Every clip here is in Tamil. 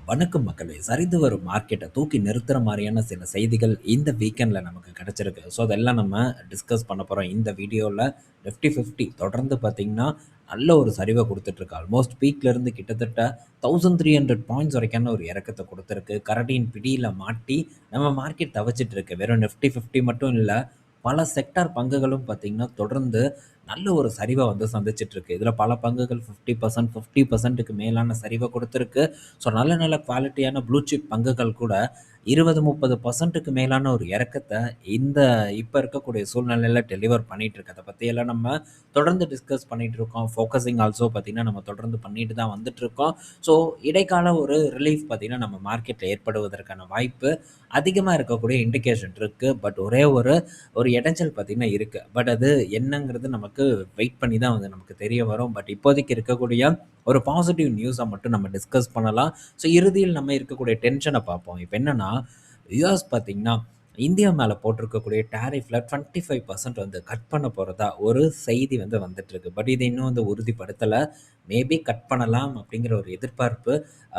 வணக்கம் மக்களே! சரிந்து வரும் மார்க்கெட்ட தூக்கி நிறுத்துற மாரியான சில செய்திகள் இந்த வீக்கெண்ட்ல நமக்கு கிடைச்சிருக்கு. ஸோ, அதெல்லாம் நம்ம டிஸ்கஸ் பண்ண போறோம் இந்த வீடியோல. நிஃப்டி 50 தொடர்ந்து பார்த்தீங்கன்னா, நல்ல ஒரு சரிவ குடுத்துட்டுருக்கு. ஆல்மோஸ்ட் பீக்லேருந்து கிட்டத்தட்ட 1300 பாயிண்ட்ஸ் வரைக்கான ஒரு இறக்கத்த குடுத்துருக்கு. கரடியின் பிடியில மாட்டி நம்ம மார்க்கெட் தவிச்சிட்டு இருக்கு. வெறும் நிஃப்டி 50 மட்டும் இல்ல, பல செக்டார் பங்குகளும் பார்த்தீங்கன்னா, தொடர்ந்து நல்ல ஒரு சரிவ வந்து சந்திச்சிட்டு இருக்கு. இதுல பல பங்குகள் 50%, 50%க்கு மேலான சரிவ குடுத்திருக்கு. ஸோ நல்ல நல்ல குவாலிட்டியான ப்ளூ சிப் பங்குகள் கூட 20, 30%க்கு மேலான ஒரு இறக்கத்த இந்த இப்ப இருக்கக்கூடிய சூழ்நிலையில டெலிவர் பண்ணிட்டு இருக்கு. அத பத்தியெல்லாம் நம்ம தொடர்ந்து டிஸ்கஸ் பண்ணிட்டு இருக்கோம். ஃபோக்கஸிங் ஆல்சோ பார்த்தீங்கன்னா, நம்ம தொடர்ந்து பண்ணிட்டு தான் வந்துட்டு இருக்கோம். ஸோ இடைக்கால ஒரு ரிலீஃப் பார்த்தீங்கன்னா, நம்ம மார்க்கெட்ல ஏற்படுவதற்கான வாய்ப்பு அதிகமா இருக்கக்கூடிய இண்டிகேஷன் இருக்கு. பட் ஒரே ஒரு ஒரு இடைஞ்சல் பார்த்தீங்கன்னா இருக்கு. பட் அது என்னங்கிறது நமக்கு வெயிட் பண்ணி தான் வந்து நமக்கு தெரிய வரும். பட் இப்போதைக்கு இருக்கக்கூடிய ஒரு பாசிட்டிவ் நியூஸை மட்டும் நம்ம டிஸ்கஸ் பண்ணலாம். ஸோ இறுதியில் நம்ம இருக்கக்கூடிய டென்ஷனை பார்ப்போம். இப்போ என்னன்னா, யுஎஸ் பார்த்தீங்கன்னா, இந்தியா மேலே போட்டிருக்கக்கூடிய டேரிஃப்ல 25% வந்து கட் பண்ண போகிறதா ஒரு செய்தி வந்து வந்துட்டுருக்கு. பட் இது இன்னும் வந்து உறுதிப்படுத்தலை. மேபி கட் பண்ணலாம் அப்படிங்கிற ஒரு எதிர்பார்ப்பு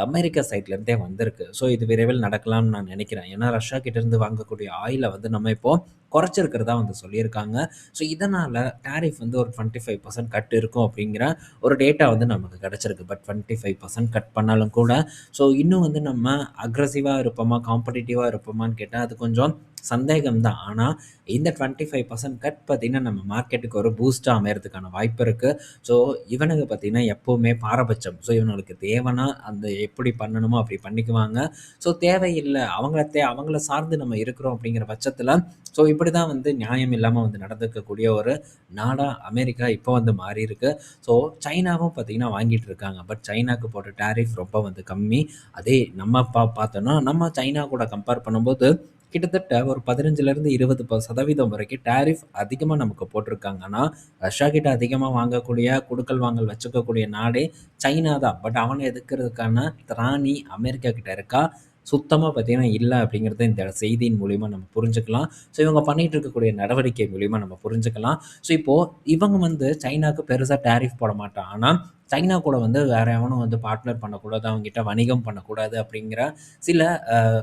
அமெரிக்கா சைட்லேருந்தே வந்திருக்கு. ஸோ இது விரைவில் நடக்கலாம்னு நான் நினைக்கிறேன். ஏன்னா ரஷ்யா கிட்டேருந்து வாங்கக்கூடிய ஆயிலை வந்து நம்ம இப்போது குறைச்சிருக்கிறதா வந்து சொல்லியிருக்காங்க. ஸோ இதனால் டேரிஃப் வந்து ஒரு 25% கட் இருக்கும் அப்படிங்கிற ஒரு டேட்டா வந்து நமக்கு கிடச்சிருக்கு. பட் 25% கட் பண்ணாலும் கூட ஸோ இன்னும் வந்து நம்ம அக்ரஸிவாக இருப்போமா, காம்படிட்டிவாக இருப்போமான்னு கேட்டால் அது கொஞ்சம் சந்தேகம் தான். ஆனால் இந்த 25% கட் பார்த்தீங்கன்னா, நம்ம மார்க்கெட்டுக்கு ஒரு பூஸ்ட்டா அமையறதுக்கான வாய்ப்பு இருக்கு. ஸோ இவனுங்க பார்த்தீங்கன்னா, எப்பவுமே பாரபட்சம். ஸோ இவனுங்களுக்கு தேவைன்னா அந்த எப்படி பண்ணணுமோ அப்படி பண்ணிக்குவாங்க. ஸோ தேவையில்ல அவங்கள சார்ந்து நம்ம இருக்கிறோம் அப்படிங்கிற பட்சத்தில ஸோ இப்படி தான் வந்து நியாயம் இல்லாம வந்து நடந்துக்கக்கூடிய ஒரு நாடா அமெரிக்கா இப்போ வந்து மாறியிருக்கு. ஸோ சைனாவும் பார்த்தீங்கன்னா வாங்கிட்டு இருக்காங்க. பட் சைனாக்கு போட்ட டேரிஃப் ரொம்ப வந்து கம்மி. அதே நம்ம பார்த்தோம்னா, நம்ம சைனா கூட கம்பேர் பண்ணும்போது கிட்டத்தட்ட ஒரு 15லேருந்து 20% வரைக்கும் டேரிஃப் அதிகமா நமக்கு போட்டிருக்காங்க. ஆனா, ரஷ்யா கிட்ட அதிகமா வாங்கக்கூடிய, குடுக்கல் வாங்கல் வச்சுக்கக்கூடிய நாடே சைனா தான். பட் அவன எதிர்க்கிறதுக்கான திராணி அமெரிக்கா கிட்ட இருக்கா? சுத்தமா பார்த்தீங்கன்னா இல்ல அப்படிங்கிறத இந்த செய்தியின் மூலியமா நம்ம புரிஞ்சுக்கலாம். ஸோ இவங்க பண்ணிட்டு இருக்கக்கூடிய நடவடிக்கை மூலியமா நம்ம புரிஞ்சுக்கலாம். ஸோ இப்போ இவங்க வந்து சைனாக்கு பெருசா டேரிஃப் போட மாட்டான். ஆனா, சைனா கூட வந்து வேற எவனும் வந்து பார்ட்னர் பண்ணக்கூடாது, அவங்ககிட்ட வணிகம் பண்ணக்கூடாது அப்படிங்கிற சில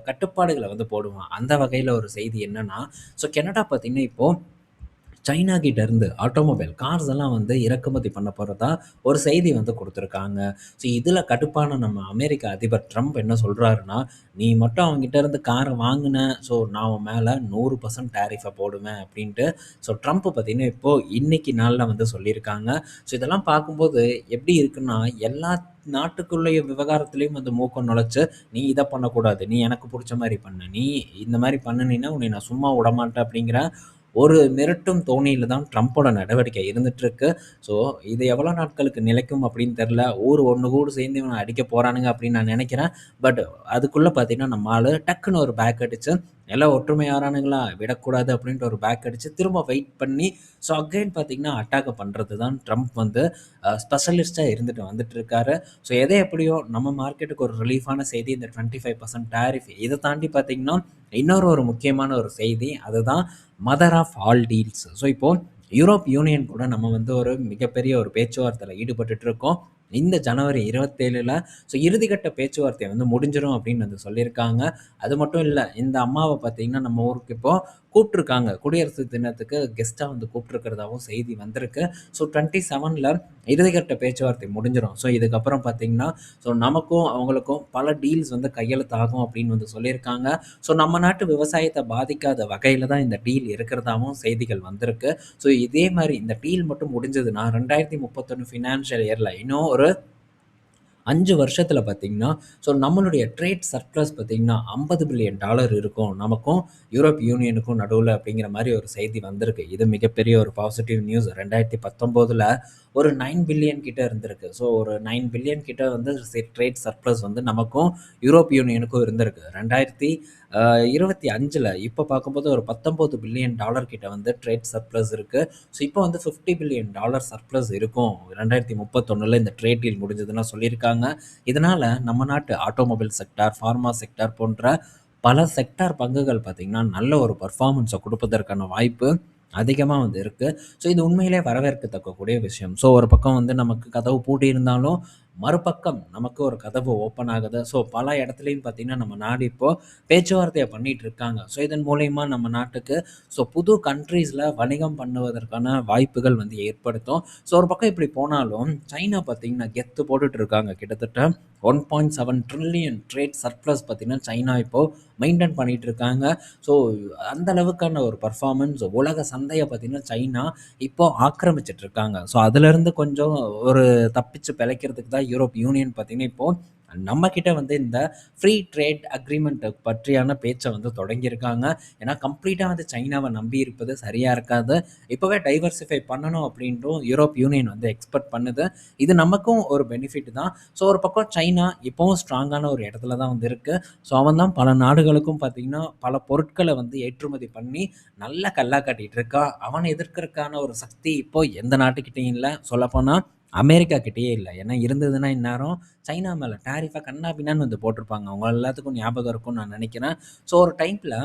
கட்டுப்பாடுகள வந்து போடுவான். அந்த வகையில ஒரு செய்தி என்னன்னா, ஸோ கனடா பார்த்தீங்கன்னா, இப்போ சைனா கிட்ட இருந்து ஆட்டோமொபைல் கார்ஸ் எல்லாம் வந்து இறக்குமதி பண்ண போறதா ஒரு செய்தி வந்து குடுத்துருக்காங்க. ஸோ இதில கடுப்பான நம்ம அமெரிக்க அதிபர் ட்ரம்ப் என்ன சொல்றாருன்னா, "நீ மட்டும் அவன்கிட்ட இருந்து கார வாங்குன, ஸோ நான் உன் மேல 100% டேரிஃப போடுவேன்" அப்படின்ட்டு ஸோ ட்ரம்ப் பார்த்தீங்கன்னா, இப்போ இன்னைக்கு நாள்ல வந்து சொல்லியிருக்காங்க. ஸோ இதெல்லாம் பார்க்கும்போது எப்படி இருக்குன்னா, எல்லா நாட்டுக்குள்ளேய விவகாரத்திலயும் வந்து மூக்க நுழைச்சு, "நீ இத பண்ணக்கூடாது. நீ எனக்கு புடிச்ச மாரி பண்ணு. நீ இந்த மாரி பண்ணுனீன்னா, உன்னைய நான் சும்மா விடமாட்டேன்" அப்படிங்கிற ஒரு மிரட்டும் தோணியில தான் ட்ரம்ப்போட நடவடிக்கை இருந்துட்டுருக்கு. ஸோ இது எவ்வளோ நாட்களுக்கு நிலைக்கும் அப்படின்னு தெரியல. ஊர் ஒண்ணு கூடி சேர்ந்து இவன அடிக்க போறானுங்க அப்படின்னு நான் நினைக்கிறேன். பட் அதுக்குள்ள பார்த்தீங்கன்னா, நம்ம ஆளு டக்குன்னு ஒரு பேக் அடிச்சு, எல்லாம் ஒற்றுமையாறானுங்களா விடக்கூடாது அப்படின்ட்டு ஒரு பேக் அடிச்சு, திரும்ப வெயிட் பண்ணி ஸோ அகைன் பார்த்தீங்கன்னா, அட்டாக்க பண்றது தான் ட்ரம்ப் வந்து ஸ்பெஷலிஸ்ட்டா இருந்துட்டு வந்துட்டு இருக்காரு. ஸோ எது எப்படியோ நம்ம மார்க்கெட்டுக்கு ஒரு ரிலீஃபான செய்தி இந்த 25% டாரிஃப். இத தாண்டி பார்த்தீங்கன்னா, இன்னொரு ஒரு முக்கியமான ஒரு செய்தி. அதுதான் mother of all deals. So இப்போ யூரோப் யூனியன் கூட நம்ம வந்து ஒரு மிகப்பெரிய ஒரு பேச்சுவார்த்தையில ஈடுபட்டுட்டு இருக்கோம். இந்த ஜனவரி 27ல ஸோ இறுதிக்கட்ட பேச்சுவார்த்தை வந்து முடிஞ்சிரும் அப்படின்னு வந்து சொல்லியிருக்காங்க. அது மட்டும் இல்ல, இந்த அம்மாவ பார்த்தீங்கன்னா, நம்ம ஊருக்கு இப்போ கூப்ட்டுருக்காங்க. குடியரசு தினத்துக்கு கெஸ்ட்டா வந்து கூப்ட்டுருக்கிறதாவும் செய்தி வந்திருக்கு. ஸோ 27ல இறுதிக்கட்ட பேச்சுவார்த்தை முடிஞ்சிரும். ஸோ இதுக்கப்புறம் பார்த்தீங்கன்னா, ஸோ நமக்கும் அவங்களுக்கும் பல டீல்ஸ் வந்து கையெழுத்தாகும் அப்படின்னு வந்து சொல்லியிருக்காங்க. ஸோ நம்ம நாட்டு விவசாயத்த பாதிக்காத வகையில தான் இந்த டீல் இருக்கிறதாவும் செய்திகள் வந்திருக்கு. ஸோ இதே மாரி இந்த டீல் மட்டும் முடிஞ்சதுன்னா 2031 ஃபினான்ஷியல் இயர்ல இன்னும் ஒரு 5 வருஷத்துல பார்த்தீங்கன்னா, ஸோ நம்மளுடைய ட்ரேட் சர்ப்ளஸ் பார்த்தீங்கன்னா $50 பில்லியன் இருக்கும். நமக்கும் யூரோப் யூனியனுக்கும் நடுவுல அப்படிங்கிற மாரி ஒரு செய்தி வந்திருக்கு. இது மிகப்பெரிய ஒரு பாசிட்டிவ் நியூஸ். 2019ல ஒரு 9 பில்லியன் கிட்ட இருந்திருக்கு. ஸோ ஒரு 9 பில்லியன் கிட்ட வந்து ட்ரேட் சர்ப்ளஸ் வந்து நமக்கும் யூரோப் யூனியனுக்கும் இருந்திருக்கு. 2025ல இப்ப பார்க்கும்போது ஒரு $19 பில்லியன் கிட்ட வந்து ட்ரேட் சர்ப்ளஸ் இருக்கு. ஸோ இப்போ வந்து $50 பில்லியன் சர்ப்ளஸ் இருக்கும். 2031ல இந்த ட்ரேட் டீல் முடிஞ்சதுன்னா சொல்லியிருக்காங்க. இதனால நம்ம நாட்டு ஆட்டோமொபைல் செக்டார், ஃபார்மா செக்டார் போன்ற பல செக்டார் பங்குகள் பார்த்தீங்கன்னா, நல்ல ஒரு பெர்ஃபார்மன்ஸ குடுப்பதற்கான வாய்ப்பு அதிகமா வந்து இருக்கு. ஸோ இது உண்மையிலே வரவேற்கத்தக்கக்கூடிய விஷயம். ஸோ ஒரு பக்கம் வந்து நமக்கு கதவு பூட்டியிருந்தாலும், மறுபக்கம் நமக்கு ஒரு கதவு ஓப்பன் ஆகுது. ஸோ பல இடத்துலயும் பார்த்தீங்கன்னா, நம்ம நாடு இப்போ பேச்சுவார்த்தைய பண்ணிட்டு இருக்காங்க. ஸோ இதன் மூலியமா நம்ம நாட்டுக்கு புது கண்ட்ரீஸ்ல வணிகம் பண்ணுவதற்கான வாய்ப்புகள் வந்து ஏற்படுத்தும். ஸோ ஒரு பக்கம் இப்படி போனாலும், சைனா பார்த்தீங்கன்னா கெத்து போட்டுட்டு இருக்காங்க. கிட்டத்தட்ட 1.7 ட்ரில்லியன் ட்ரேட் சர்ப்ளஸ் பார்த்தீங்கன்னா, சைனா இப்போ மெயின்டெயின் பண்ணிட்டு இருக்காங்க. ஸோ அந்த அளவுக்கான ஒரு பெர்ஃபார்மன்ஸ் உலக சந்தைய பார்த்தீங்கன்னா, சைனா இப்போ ஆக்கிரமிச்சுட்டு இருக்காங்க. ஸோ அதிலிருந்து கொஞ்சம் ஒரு தப்பிச்சு பிழைக்கிறதுக்கு தான் யூரோப் யூனியன் பார்த்தீங்கன்னா, இப்போ நம்மகிட்ட வந்து இந்த ஃப்ரீ ட்ரேட் அக்ரீமெண்ட் பற்றியான பேச்சை வந்து தொடங்கியிருக்காங்க. ஏன்னா கம்ப்ளீட்டா வந்து சைனாவை நம்பி இருப்பது சரியா இருக்காது. இப்போவே டைவர்சிஃபை பண்ணணும் அப்படின்ட்டும் யூரோப் யூனியன் வந்து எக்ஸ்பெக்ட் பண்ணுது. இது நமக்கும் ஒரு பெனிஃபிட் தான். ஸோ ஒரு பக்கம் சைனா இப்போவும் ஸ்ட்ராங்கான ஒரு இடத்துல தான் வந்து இருக்கு. ஸோ அவன் தான் பல நாடுகளுக்கும் பார்த்தீங்கன்னா, பல பொருட்களை வந்து ஏற்றுமதி பண்ணி நல்லா கல்லா காட்டிட்டு இருக்கான். அவனை எதிர்க்கிறதுக்கான ஒரு சக்தி இப்போ எந்த நாட்டுக்கிட்டையும் இல்ல. சொல்லப்போனா அமெரிக்கா கிட்டயே இல்ல. ஏன்னா இருந்ததுன்னா இந்நேரம் சைனா மேல டாரிஃபா கன்னா பின்னான்னு வந்து போட்டிருப்பாங்க. உங்க எல்லாத்துக்கும் ஞாபகம் இருக்கும்னு நான் நினைக்கிறேன். ஸோ ஒரு டைம்ல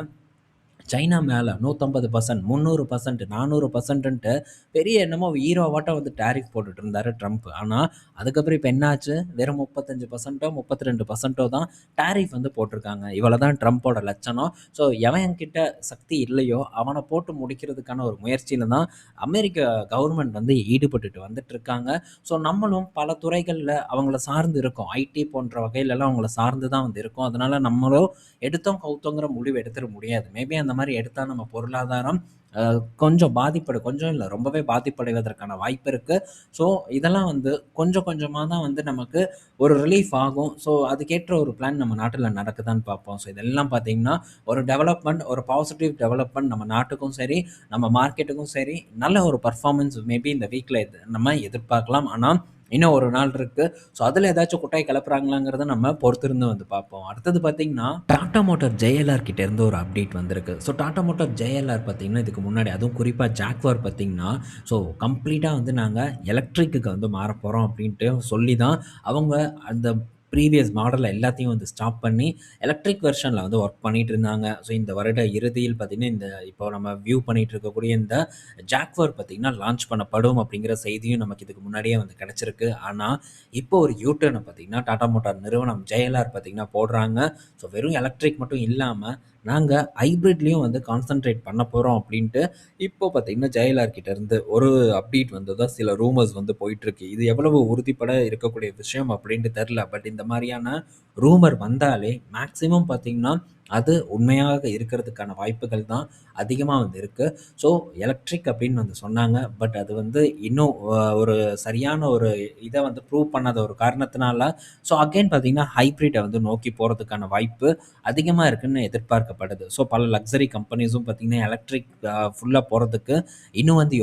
சைனா மேல 150%, 300%, 400%ன்ட்டு பெரிய என்னமோ ஹீரோவாட்டம் வந்து டாரிஃப் போட்டுட்டு இருந்தாரு ட்ரம்ப். ஆனா, அதுக்கப்புறம் இப்ப என்ன ஆச்சு? வெறும் 35%ஓ, 32%ஓ தான் டாரிஃப் வந்து போட்டிருக்காங்க. இவ்வளவுதான் ட்ரம்போட லட்சணம். ஸோ எவன்கிட்ட சக்தி இல்லையோ, அவன போட்டு முடிக்கிறதுக்கான ஒரு முயற்சியில தான் அமெரிக்க கவர்மெண்ட் வந்து ஈடுபட்டுட்டு வந்துட்டு இருக்காங்க. ஸோ நம்மளும் பல துறைகள்ல அவங்கள சார்ந்து இருக்கோம். ஐடி போன்ற வகையிலலாம் அவங்கள சார்ந்து தான் வந்து இருக்கோம். அதனால நம்மளும் எடுத்தோம் கவுத்தோங்கிற முடிவு எடுத்துற முடியாது. மேபி அந்த மாரி எடுத்தா நம்ம பொருளாதாரம் கொஞ்சம் பாதிப்படும். கொஞ்சம் இல்ல, ரொம்பவே பாதிப்படைவதற்கான வாய்ப்பு இருக்கு. ஸோ இதெல்லாம் வந்து கொஞ்சம் கொஞ்சமா தான் வந்து நமக்கு ஒரு ரிலீஃப் ஆகும். ஸோ அதுக்கேற்ற ஒரு பிளான் நம்ம நாட்டுல நடக்குதான்னு பார்ப்போம். ஸோ இதெல்லாம் பார்த்தீங்கன்னா, ஒரு டெவலப்மெண்ட், ஒரு பாசிட்டிவ் டெவலப்மெண்ட் நம்ம நாட்டுக்கும் சரி, நம்ம மார்க்கெட்டுக்கும் சரி, நல்ல ஒரு பெர்ஃபார்மன்ஸ் மேபி இந்த வீக்ல நம்ம எதிர்பார்க்கலாம். ஆனா, இன்னும் ஒரு நாள் இருக்கு. ஸோ அதில ஏதாச்சும் குட்டாய் கிளப்புறாங்களாங்கிறத நம்ம பொறுத்திருந்து வந்து பார்ப்போம். அடுத்தது பார்த்தீங்கன்னா, டாடா மோட்டார் ஜேஎல்ஆர் கிட்ட இருந்து ஒரு அப்டேட் வந்திருக்கு. ஸோ டாடா மோட்டார் ஜேஎல்ஆர் பார்த்தீங்கன்னா, இதுக்கு முன்னாடி அதுவும் குறிப்பா ஜாக்வார் பார்த்தீங்கன்னா, ஸோ கம்ப்ளீட்டா வந்து நாங்க எலக்ட்ரிக்குக்கு வந்து மாறப்போறோம் அப்படின்ட்டு சொல்லி தான் அவங்க அந்த ப்ரீவியஸ் மாடல் எல்லாத்தையும் வந்து ஸ்டாப் பண்ணி எலக்ட்ரிக் வெர்ஷன்ல வந்து ஒர்க் பண்ணிட்டு இருந்தாங்க. ஸோ இந்த வருட இறுதியில் பார்த்தீங்கன்னா, இந்த இப்போ நம்ம வியூ பண்ணிட்டு இருக்கக்கூடிய இந்த ஜாக்வார் பார்த்தீங்கன்னா லான்ச் பண்ணப்படும் அப்படிங்கிற செய்தியும் நமக்கு இதுக்கு முன்னாடியே வந்து கிடைச்சிருக்கு. ஆனா, இப்போ ஒரு யூ டர்ன பார்த்தீங்கன்னா, டாடா மோட்டார் நிறுவனம் ஜேஎல்ஆர் பார்த்தீங்கன்னா போடுறாங்க. ஸோ வெறும் எலக்ட்ரிக் மட்டும் இல்லாம, நாங்க ஹைபிரிட்லயும் வந்து கான்சன்ட்ரேட் பண்ண போறோம் அப்படின்ட்டு இப்போ பார்த்தீங்கன்னா, ஜேஎல்ஆர் கிட்ட இருந்து ஒரு அப்டேட் வந்ததா சில ரூமர்ஸ் வந்து போயிட்டுருக்கு. இது எவ்வளவு உறுதிப்பட இருக்கக்கூடிய விஷயம் அப்படின்ட்டு தெரியல. பட் இந்த மாரியான ரூமர் வந்தாலே மேக்ஸிமம் பார்த்தீங்கன்னா, அது உண்மையாக இருக்கிறதுக்கான வாய்ப்புகள் தான் அதிகமா வந்து இருக்கு. ஸோ எலக்ட்ரிக் அப்படின்னு வந்து சொன்னாங்க. பட் அது வந்து இன்னும் ஒரு சரியான ஒரு இத வந்து ப்ரூவ் பண்ணாத ஒரு காரணத்தினால, ஸோ அகைன் பார்த்தீங்கன்னா, ஹைப்ரிட்ட வந்து நோக்கி போறதுக்கான வாய்ப்பு அதிகமா இருக்குன்னு எதிர்பார்க்கப்படுது. ஸோ பல லக்ஸரி கம்பெனிஸும் பார்த்தீங்கன்னா, எலக்ட்ரிக் ஃபுல்லா போறதுக்கு இன்னும் வந்து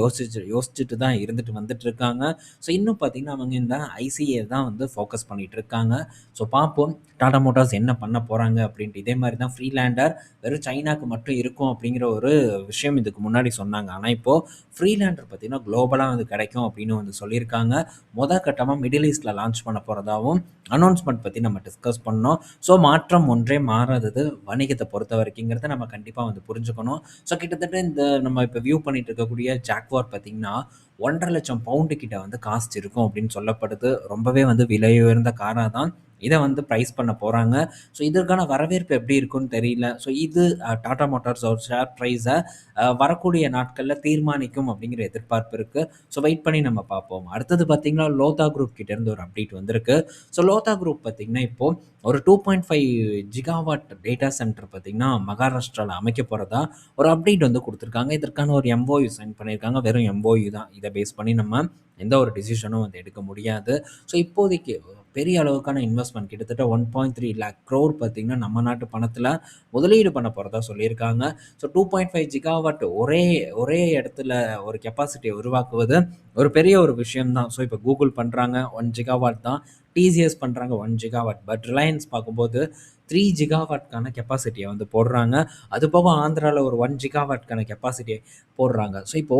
யோசிச்சுட்டு தான் இருந்துட்டு வந்துட்டு இருக்காங்க. ஸோ இன்னும் பார்த்தீங்கன்னா, அவங்க இந்த ஐசிஏ தான் வந்து ஃபோக்கஸ் பண்ணிட்டு இருக்காங்க. ஸோ பார்ப்போம் டாடா மோட்டார்ஸ் என்ன பண்ண போறாங்க அப்படின்ட்டு. இதே மாரி தான் ஃப்ரீலாண்டர் வெறும் சைனாக்கு மட்டும் இருக்கும் அப்படிங்கிற ஒரு விஷயம் இதுக்கு முன்னாடி சொன்னாங்க. ஆனா இப்போ ஃப்ரீலாண்டர் பார்த்தீங்கன்னா, குளோபலா வந்து கிடைக்கும் அப்படின்னு வந்து சொல்லியிருக்காங்க. கட்டமா மிடில் ஈஸ்ட்ல லான்ச் பண்ண போறதாவும் அனௌன்ஸ்மென்ட் பத்தி நம்ம டிஸ்கஸ் பண்ணோம். ஸோ மாற்றம் ஒன்றே மாறாதது வணிகத்த பொறுத்தவரைக்குங்கிறத நம்ம கண்டிப்பா வந்து புரிஞ்சுக்கணும். ஸோ கிட்டத்தட்ட இந்த நம்ம இப்ப வியூ பண்ணிட்டு இருக்கக்கூடிய ஜாக்வார் பார்த்தீங்கன்னா, 1,50,000 பவுண்டு கிட்ட வந்து காஸ்ட் இருக்கும் அப்படின்னு சொல்லப்படுது. ரொம்பவே வந்து விலை உயர்ந்த காரா தான் இத வந்து பிரைஸ் பண்ண போறாங்க. ஸோ இதற்கான வரவேற்பு எப்படி இருக்கும்னு தெரியல. ஸோ இது டாடா மோட்டார்ஸ் ஒரு ஷேர் பிரைஸ வரக்கூடிய நாட்கள்ல தீர்மானிக்கும் அப்படிங்கிற எதிர்பார்ப்பு இருக்கு. ஸோ வெயிட் பண்ணி நம்ம பார்ப்போம். அடுத்தது பார்த்தீங்கன்னா, லோதா குரூப் கிட்ட இருந்து ஒரு அப்டேட் வந்திருக்கு. ஸோ லோதா குரூப் பார்த்தீங்கன்னா, இப்போ ஒரு 2.5 ஜிகாவாட் டேட்டா சென்டர் பார்த்தீங்கன்னா, மகாராஷ்டிரால அமைக்க போறதா ஒரு அப்டேட் வந்து குடுத்துருக்காங்க. இதற்கான ஒரு எம்ஓயு சைன் பண்ணியிருக்காங்க. வெறும் எம்ஓயு தான். இத பேஸ் பண்ணி நம்ம எந்த ஒரு டிசிஷனும் வந்து எடுக்க முடியாது. ஸோ இப்போதைக்கு பெரிய அளவுக்கான இன்வெஸ்ட்மென்ட் கிட்டத்தட்ட 1.3 லேக் க்ரோர் பார்த்தீங்கன்னா, நம்ம நாட்டு பணத்தில முதலீடு பண்ண போறதா சொல்லியிருக்காங்க. ஸோ 2.5 ஜிகாவாட் ஒரே ஒரே இடத்துல ஒரு கெப்பாசிட்டிய உருவாக்குவது ஒரு பெரிய ஒரு விஷயம் தான். ஸோ இப்போ கூகுள் பண்றாங்க 1 ஜிகாவாட் தான். டிசிஎஸ் பண்றாங்க 1 ஜிகாவாட். பட் ரிலையன்ஸ் பார்க்கும்போது 3 ஜிகாவாட்க்கான கெப்பாசிட்டிய வந்து போடுறாங்க. அது போக ஆந்திரால ஒரு 1 ஜிகாவாட்க்கான கெப்பாசிட்டிய போடுறாங்க. ஸோ இப்போ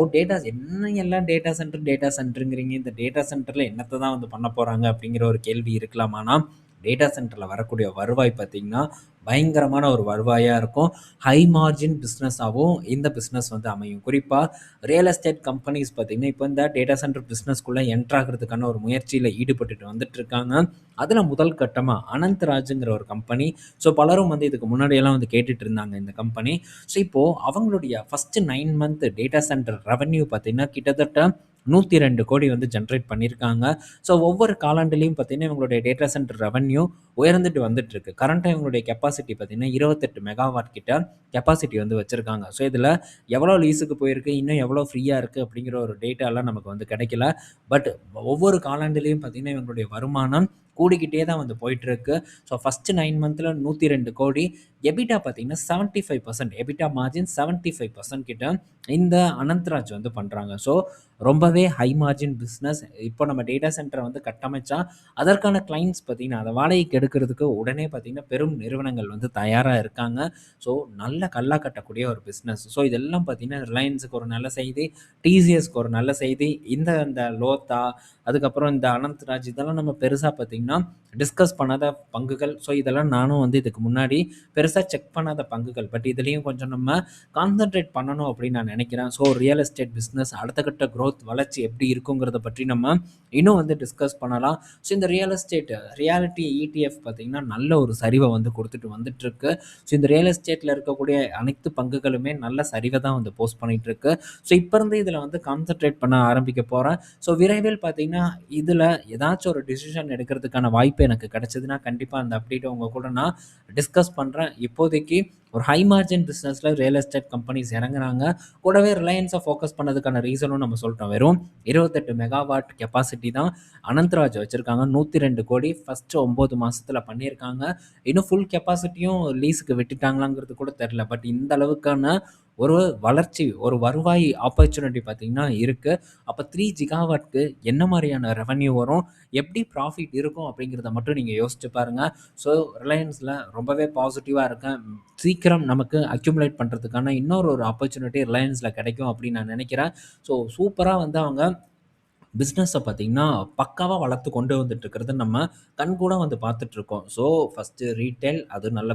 என்ன எல்லாம் டேட்டா சென்டர்ங்கிறீங்க. இந்த டேட்டா சென்டர்ல என்னத்த தான் வந்து பண்ண போறாங்க அப்படிங்கிற ஒரு கேள்வி இருக்கலாம். ஆனா டேட்டா சென்டரில் வரக்கூடிய வருவாய் பார்த்திங்கன்னா பயங்கரமான ஒரு வருவாயாக இருக்கும். ஹை மார்ஜின் பிஸ்னஸாகவும் இந்த பிஸ்னஸ் வந்து அமையும். குறிப்பாக ரியல் எஸ்டேட் கம்பெனிஸ் பார்த்திங்கன்னா இப்போ இந்த டேட்டா சென்டர் பிஸ்னஸ்க்குள்ளே என்ட்ராகிறதுக்கான ஒரு முயற்சியில் ஈடுபட்டுட்டு வந்துட்டு இருக்காங்க. அதில் முதல் கட்டமாக அனந்த்ராஜுங்கிற ஒரு கம்பெனி. ஸோ பலரும் வந்து இதுக்கு முன்னாடியெல்லாம் வந்து கேட்டுட்டு இருந்தாங்க இந்த கம்பெனி. ஸோ இப்போது அவங்களுடைய first 9 month data centre revenue பார்த்திங்கன்னா கிட்டத்தட்ட 102 கோடி வந்து ஜென்ரேட் பண்ணியிருக்காங்க. ஸோ ஒவ்வொரு காலாண்டுலேயும் பார்த்தீங்கன்னா இவங்களுடைய டேட்டா சென்டர் ரெவன்யூ உயர்ந்துட்டு வந்துட்டுருக்கு. கரண்ட்டாக இவங்களுடைய கெப்பாசிட்டி பார்த்தீங்கன்னா 28 மெகாவாட் கிட்ட கெப்பாசிட்டி வந்து வச்சுருக்காங்க. ஸோ இதில் எவ்வளோ லீஸுக்கு போயிருக்கு, இன்னும் எவ்வளோ ஃப்ரீயாக இருக்குது அப்படிங்கிற ஒரு டேட்டாலாம் நமக்கு வந்து கிடைக்கல. பட் ஒவ்வொரு காலாண்டுலேயும் பார்த்தீங்கன்னா இவங்களுடைய வருமானம் கூடிக்கிட்டே தான் வந்து போயிட்டுருக்கு. ஸோ ஃபஸ்ட்டு 9 மந்த்தில் 102 கோடி. எபிட்டா பார்த்தீங்கன்னா 75%, எபிட்டா மார்ஜின் 75% கிட்ட இந்த அனந்த்ராஜ் வந்து பண்ணுறாங்க. ஸோ ரொம்பவே ஹை மார்ஜின் பிஸ்னஸ். இப்போ நம்ம டேட்டா சென்டரை வந்து கட்டமைச்சா அதற்கான கிளைண்ட்ஸ் பார்த்திங்கன்னா அதை வாடகைக்கு எடுக்கிறதுக்கு உடனே பார்த்திங்கன்னா பெரும் நிறுவனங்கள் வந்து தயாராக இருக்காங்க. ஸோ நல்ல கல்லா கட்டக்கூடிய ஒரு பிஸ்னஸ். ஸோ இதெல்லாம் பார்த்திங்கன்னா ரிலையன்ஸுக்கு ஒரு நல்ல செய்தி, டிசிஎஸ்க்கு ஒரு நல்ல செய்தி. இந்த லோத்தா, அதுக்கப்புறம் இந்த அனந்த்ராஜ் இதெல்லாம் நம்ம பெருசாக பார்த்திங்கன்னா டிஸ்கஸ் பண்ணாத பங்குகள். ஸோ இதெல்லாம் நானும் வந்து இதுக்கு முன்னாடி பெருசாக செக் பண்ணாத பங்குகள். பட் இதுலேயும் கொஞ்சம் நம்ம கான்சன்ட்ரேட் பண்ணணும் அப்படின்னு நான் நினைக்கிறேன். ஸோ ரியல் எஸ்டேட் பிஸ்னஸ் அடுத்த கட்ட க்ரோத் வளர்ச்சி எப்படி இருக்குங்கிறத பற்றி நம்ம இன்னும் வந்து டிஸ்கஸ் பண்ணலாம். ஸோ இந்த ரியல் எஸ்டேட் ரியாலிட்டி இடிஎஃப் பார்த்திங்கன்னா நல்ல ஒரு சரிவை வந்து கொடுத்துட்டு வந்துட்டுருக்கு. ஸோ இந்த ரியல் எஸ்டேட்டில் இருக்கக்கூடிய அனைத்து பங்குகளுமே நல்ல சரிவை தான் வந்து போஸ்ட் பண்ணிகிட்ருக்கு. ஸோ இப்போ இருந்து இதில் வந்து கான்சன்ட்ரேட் பண்ண ஆரம்பிக்க போகிறேன். ஸோ விரைவில் பார்த்திங்கன்னா இதில் ஏதாச்சும் ஒரு டிசிஷன் எடுக்கிறதுக்கான வாய்ப்பு எனக்கு கிடைச்சதுன்னா கண்டிப்பாக அந்த அப்டேட்டை உங்கள் கூட நான் டிஸ்கஸ் பண்ணுறேன். இப்போதைக்கு ஒரு ஹை மார்ஜின் பிஸ்னஸில் ரியல் எஸ்டேட் கம்பெனிஸ் இறங்குறாங்க. கூடவே ரிலையன்ஸை ஃபோக்கஸ் பண்ணதுக்கான ரீசனும் நம்ம சொல்லிட்டோம். வெறும் 28 மெகாவாட் கெப்பாசிட்டி தான் அனந்த்ராஜ் வச்சுருக்காங்க. 102 கோடி ஃபஸ்ட்டு 9 மாதத்தில் பண்ணியிருக்காங்க. இன்னும் ஃபுல் கெப்பாசிட்டியும் லீஸுக்கு விட்டுட்டாங்களாங்கிறது கூட தெரில. பட் இந்த அளவுக்கான ஒரு வளர்ச்சி, ஒரு வருவாய் ஆப்பர்ச்சுனிட்டி பார்த்திங்கன்னா இருக்குது. அப்போ 3 ஜிகாவாட்க்கு என்ன மாதிரியான ரெவன்யூ வரும், எப்படி ப்ராஃபிட் இருக்கும் அப்படிங்கிறத மட்டும் நீங்கள் யோசிச்சு பாருங்கள். ஸோ ரிலையன்ஸில் ரொம்பவே பாசிட்டிவாக இருக்கேன். சீக்கிரம் நமக்கு அக்யூமுலேட் பண்ணுறதுக்கான இன்னொரு ஒரு ஆப்பர்ச்சுனிட்டி ரிலையன்ஸில் கிடைக்கும் அப்படின்னு நான் நினைக்கிறேன். ஸோ சூப்பராக வந்து அவங்க பிஸ்னஸை பார்த்திங்கன்னா பக்காவாக வளர்த்து கொண்டு வந்துட்டுருக்கிறது நம்ம கண்கூட வந்து பார்த்துட்ருக்கோம். ஸோ ஃபஸ்ட்டு ரீட்டெயில் அது நல்ல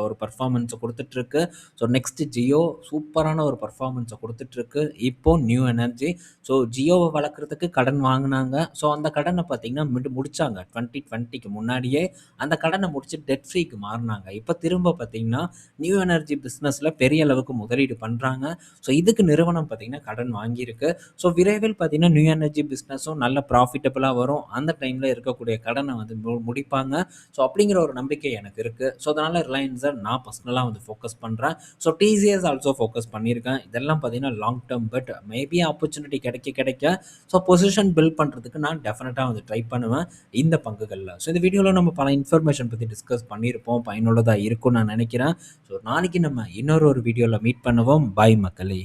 ஒரு பர்ஃபார்மன்ஸை கொடுத்துட்ருக்கு. ஸோ நெக்ஸ்ட்டு ஜியோ சூப்பரான ஒரு பர்ஃபார்மன்ஸை கொடுத்துட்ருக்கு. இப்போது நியூ எனர்ஜி. ஸோ ஜியோவை வளர்க்குறதுக்கு கடன் வாங்கினாங்க. ஸோ அந்த கடனை பார்த்திங்கன்னா முடித்தாங்க 2020க்கு முன்னாடியே அந்த கடனை முடிச்சு டெட் ஃப்ரீக்கு மாறினாங்க. இப்போ திரும்ப பார்த்திங்கன்னா நியூ எனர்ஜி பிஸ்னஸில் பெரிய அளவுக்கு முதலீடு பண்ணுறாங்க. ஸோ இதுக்கு நிறுவனம் பார்த்திங்கன்னா கடன் வாங்கியிருக்கு. ஸோ விரைவில் பார்த்திங்கன்னா நியூ எனர்ஜி பிஸ்னஸும் நல்ல ப்ராஃபிட்டபுளாக வரும். அந்த டைமில் இருக்கக்கூடிய கடனை வந்து முடிப்பாங்க. ஸோ அப்படிங்கிற ஒரு நம்பிக்கை எனக்கு இருக்குது. ஸோ அதனால் ரிலையன்ஸை நான் பர்சனலாக வந்து ஃபோக்கஸ் பண்ணுறேன். ஸோ டிசிஎஸ் ஆல்சோ ஃபோக்கஸ் பண்ணியிருக்கேன். இதெல்லாம் பார்த்திங்கன்னா long term. But maybe opportunity கிடைக்க ஸோ பொசிஷன் பில்ட் பண்ணுறதுக்கு நான் டெஃபினட்டாக வந்து ட்ரை பண்ணுவேன் இந்த பங்குகளில். ஸோ இந்த வீடியோவில் நம்ம பல இன்ஃபர்மேஷன் பற்றி டிஸ்கஸ் பண்ணியிருப்போம். பயனுள்ளதாக இருக்கும்னு நான் நினைக்கிறேன். ஸோ நாளைக்கு நம்ம இன்னொரு வீடியோவில் மீட் பண்ணுவோம். பாய் மக்களே.